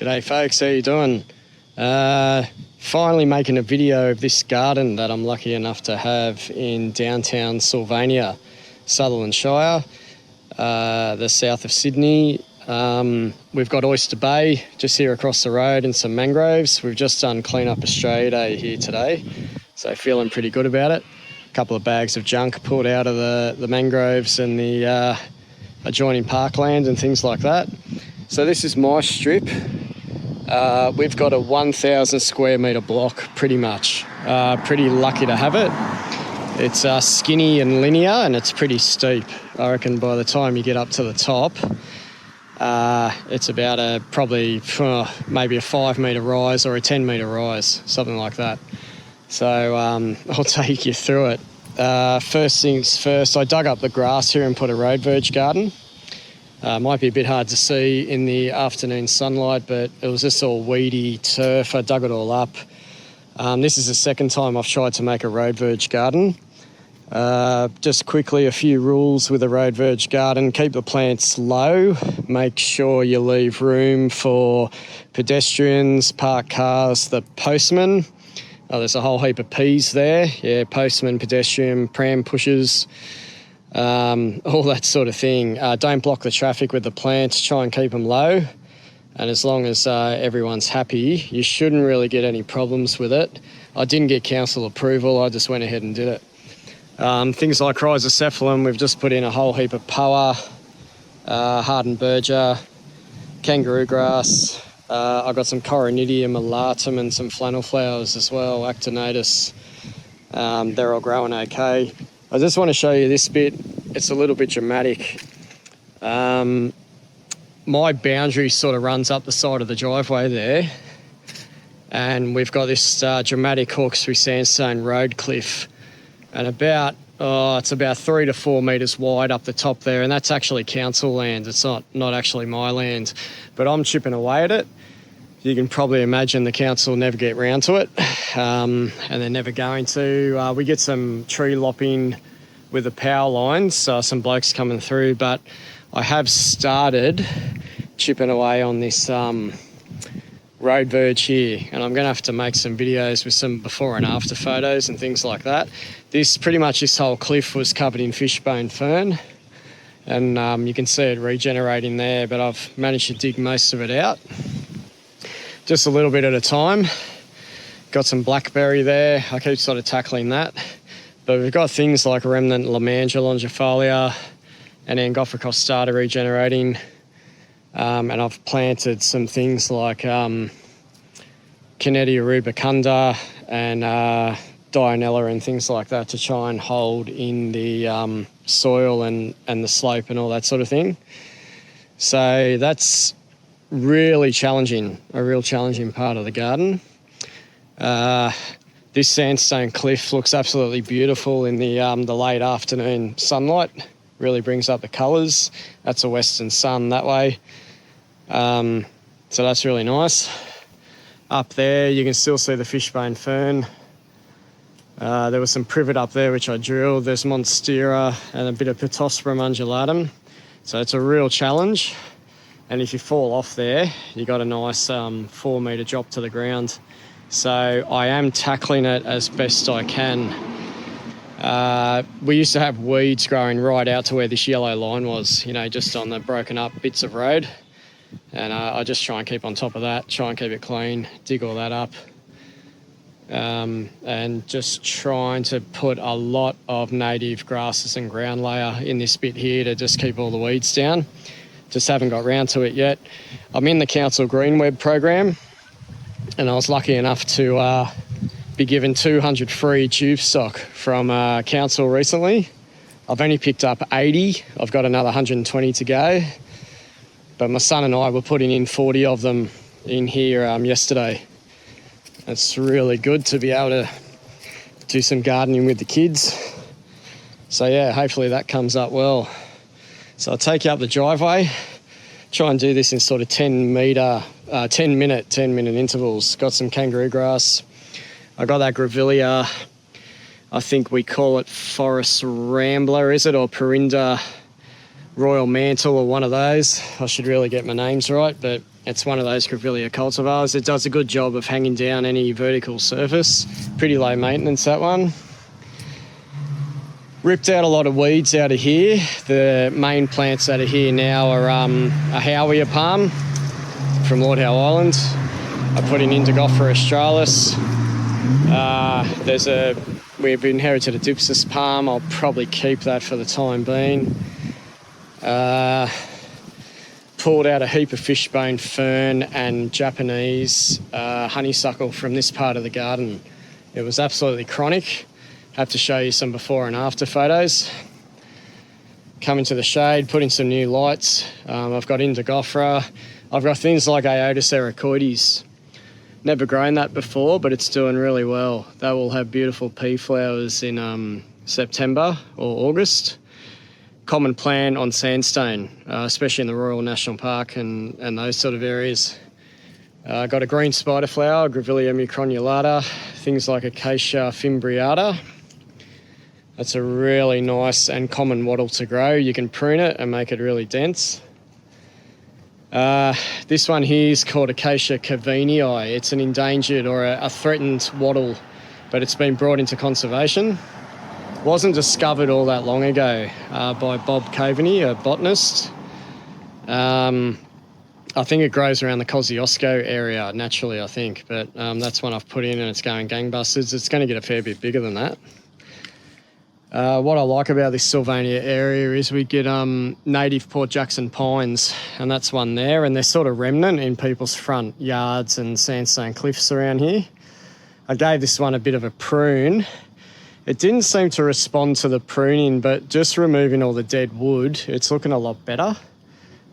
G'day folks, how you doing? Finally making a video of this garden that I'm lucky enough to have in downtown Sylvania, Sutherland Shire, the south of Sydney. We've got Oyster Bay just here across the road and some mangroves. We've just done Clean Up Australia Day here today, so feeling pretty good about it. A couple of bags of junk pulled out of the mangroves and the adjoining parkland and things like that. So this is my strip. We've got a 1,000 square metre block, pretty much. Pretty lucky to have it. It's skinny and linear, and it's pretty steep. I reckon by the time you get up to the top, it's about probably maybe a 5 metre rise or a 10 metre rise, something like that. So I'll take you through it. First things first, I dug up the grass here and put a road verge garden. Might be a bit hard to see in the afternoon sunlight, but it was just all weedy turf. I dug it all up. This is the second time I've tried to make a road verge garden. Just quickly, a few rules with a road verge garden. Keep the plants low. Make sure you leave room for pedestrians, parked cars, the postman. Oh, there's a whole heap of P's there. Yeah, postman, pedestrian, pram pushers. All that sort of thing. Don't block the traffic with the plants, try and keep them low, and as long as everyone's happy, you shouldn't really get any problems with it. I didn't get council approval, I just went ahead and did it. Things like rhizocephalum, we've just put in a whole heap of poa, hardened berger, kangaroo grass. I've got some coronidium alatum and some flannel flowers as well, actinitis. They're all growing okay. I just want to show you this bit. It's a little bit dramatic. My boundary sort of runs up the side of the driveway there, and we've got this dramatic hawkesbury sandstone road cliff, and it's about 3 to 4 metres wide up the top there, and that's actually council land. It's not actually my land, but I'm chipping away at it. You can probably imagine the council never get round to it, and they're never going to. We get some tree lopping with the power lines, some blokes coming through, but I have started chipping away on this road verge here, and I'm going to have to make some videos with some before and after photos and things like that. This whole cliff was covered in fishbone fern, and you can see it regenerating there, but I've managed to dig most of it out. Just a little bit at a time. Got some blackberry there. I keep sort of tackling that. But we've got things like remnant Lemandra longifolia and Angophora costata regenerating. And I've planted some things like Canetia rubicunda and Dianella and things like that to try and hold in the soil and the slope and all that sort of thing. So that's really challenging, a real challenging part of the garden. This sandstone cliff looks absolutely beautiful in the late afternoon sunlight. Really brings up the colours. That's a western sun that way. So that's really nice. Up there you can still see the fishbone fern. There was some privet up there which I drilled. There's monstera and a bit of Pittosporum undulatum. So it's a real challenge. And if you fall off there, you got a nice 4 metre drop to the ground. So I am tackling it as best I can. We used to have weeds growing right out to where this yellow line was, just on the broken up bits of road. And I just try and keep on top of that, try and keep it clean, dig all that up. And just trying to put a lot of native grasses and ground layer in this bit here to just keep all the weeds down. Just haven't got round to it yet. I'm in the council green web program, and I was lucky enough to be given 200 free tube stock from council recently. I've only picked up 80. I've got another 120 to go. But my son and I were putting in 40 of them in here yesterday. It's really good to be able to do some gardening with the kids. So yeah, hopefully that comes up well. So I'll take you up the driveway, try and do this in sort of 10 minute intervals. Got some kangaroo grass. I got that grevillea. I think we call it forest rambler, is it? Or Perinda royal mantle or one of those. I should really get my names right, but It's one of those Grevillea cultivars. It does a good job of hanging down any vertical surface. Pretty low maintenance, that one. Ripped out a lot of weeds out of here. The main plants that are here now are a Howier palm from Lord Howe Island. I put in Indigofera australis. We've inherited a Dipsis palm. I'll probably keep that for the time being. Pulled out a heap of fishbone fern and Japanese honeysuckle from this part of the garden. It was absolutely chronic. Have to show you some before and after photos. Come into the shade, put in some new lights. I've got Indigofera. I've got things like Aotus ericoides. Never grown that before, but it's doing really well. They will have beautiful pea flowers in September or August. Common plant on sandstone, especially in the Royal National Park and those sort of areas. Got a green spider flower, Grevillea mucronulata, things like Acacia fimbriata. That's a really nice and common wattle to grow. You can prune it and make it really dense. This one here is called Acacia cavenii. It's an endangered or a threatened wattle, but it's been brought into conservation. Wasn't discovered all that long ago by Bob Caveney, a botanist. I think it grows around the Kosciuszko area naturally, I think, but that's one I've put in and it's going gangbusters. It's going to get a fair bit bigger than that. What I like about this Sylvania area is we get native Port Jackson pines, and that's one there, and they're sort of remnant in people's front yards and sandstone cliffs around here. I gave this one a bit of a prune. It didn't seem to respond to the pruning, but just removing all the dead wood, it's looking a lot better,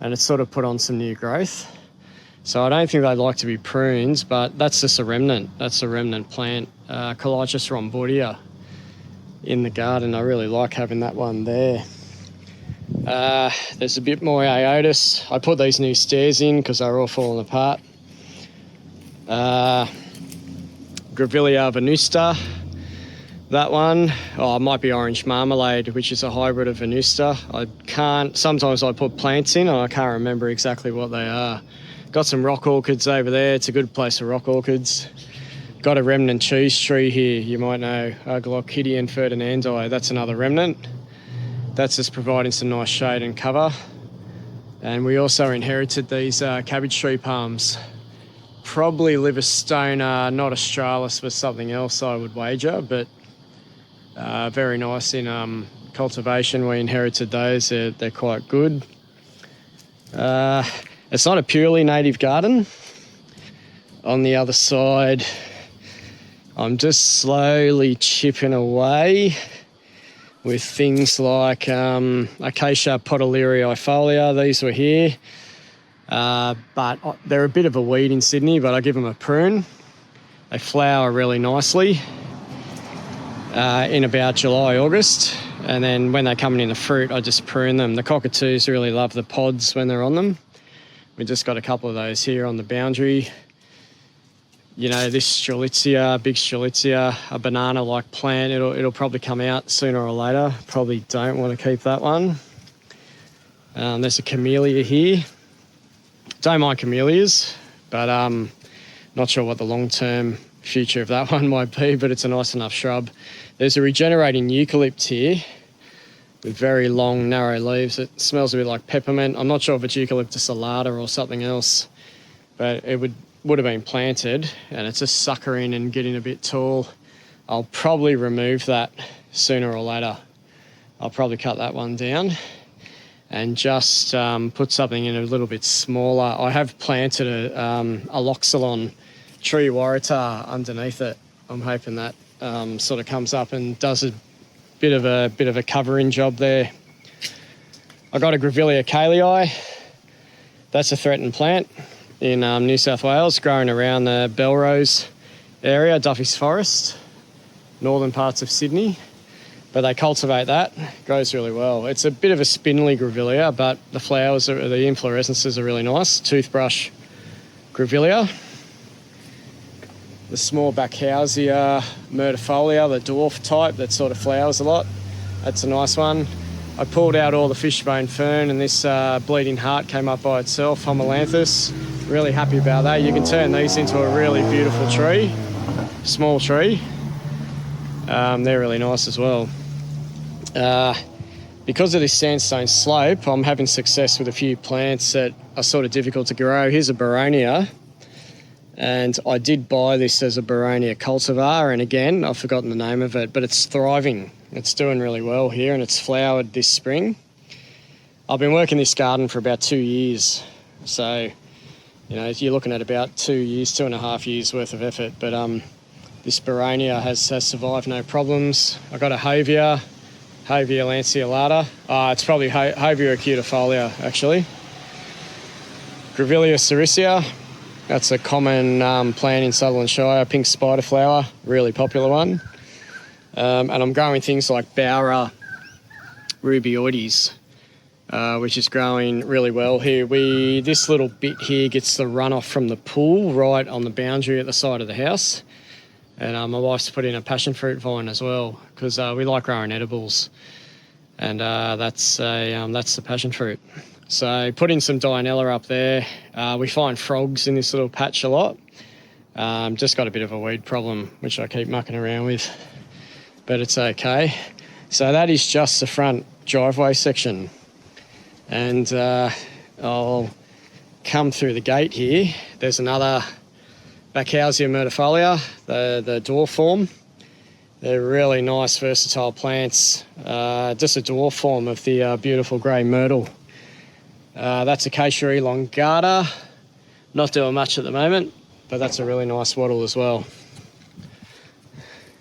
and it's sort of put on some new growth. So I don't think they like to be pruned, but that's just a remnant. That's a remnant plant, Colitis rhomboidea. In the garden, I really like having that one there. There's a bit more Aotus. I put these new stairs in because they're all falling apart. Grevillea venusta, that one. Oh, it might be orange marmalade, which is a hybrid of venusta. Sometimes I put plants in and I can't remember exactly what they are. Got some rock orchids over there. It's a good place for rock orchids. Got a remnant cheese tree here, you might know, Glochidium ferdinandi. That's another remnant. That's just providing some nice shade and cover. And we also inherited these cabbage tree palms. Probably Livistona, not australis, but something else I would wager, but very nice in cultivation. We inherited those, they're quite good. It's not a purely native garden. On the other side, I'm just slowly chipping away with things like Acacia podalyriifolia. These were here, but they're a bit of a weed in Sydney, but I give them a prune. They flower really nicely in about July, August, and then when they're coming into fruit, I just prune them. The cockatoos really love the pods when they're on them. We just got a couple of those here on the boundary. You know, this Strelitzia, big Strelitzia, a banana-like plant, it'll probably come out sooner or later. Probably don't want to keep that one. There's a camellia here. Don't mind camellias, but not sure what the long-term future of that one might be, but it's a nice enough shrub. There's a regenerating eucalypt here with very long, narrow leaves. It smells a bit like peppermint. I'm not sure if it's Eucalyptus alata or something else, but it would have been planted and it's just suckering and getting a bit tall. I'll probably remove that sooner or later. I'll probably cut that one down and just put something in a little bit smaller. I have planted a loxolon tree waratah underneath it. I'm hoping that sort of comes up and does a bit of a covering job there. I got a Grevillea calei. That's a threatened plant in New South Wales, growing around the Belrose area, Duffy's Forest, northern parts of Sydney. But they cultivate that, grows really well. It's a bit of a spindly Grevillea, but the flowers, the inflorescences are really nice. Toothbrush Grevillea. The small Backhausia myrtifolia, the dwarf type that sort of flowers a lot. That's a nice one. I pulled out all the fishbone fern, and this bleeding heart came up by itself, Homolanthus. Really happy about that. You can turn these into a really beautiful tree, small tree. They're really nice as well. Because of this sandstone slope, I'm having success with a few plants that are sort of difficult to grow. Here's a Baronia, and I did buy this as a Baronia cultivar, and again, I've forgotten the name of it, but it's thriving. It's doing really well here, and it's flowered this spring. I've been working this garden for about 2 years, so you know, you're looking at about 2 years, 2.5 years worth of effort. But this Baronia has survived no problems. I got a Hovia lanceolata. It's probably Hovia acutifolia, actually. Grevillea sericea. That's a common plant in Sutherland Shire. Pink spider flower, really popular one. And I'm growing things like Bowra rubioides, which is growing really well here. This little bit here gets the runoff from the pool right on the boundary at the side of the house. And my wife's put in a passion fruit vine as well, because we like growing edibles. And that's the passion fruit. So put in some Dianella up there. We find frogs in this little patch a lot. Just got a bit of a weed problem, which I keep mucking around with, but it's okay. So that is just the front driveway section. And I'll come through the gate here. There's another Bacchausia myrtifolia, the dwarf form. They're really nice, versatile plants. Just a dwarf form of the beautiful grey myrtle. That's Acacia elongata. Not doing much at the moment, but that's a really nice wattle as well.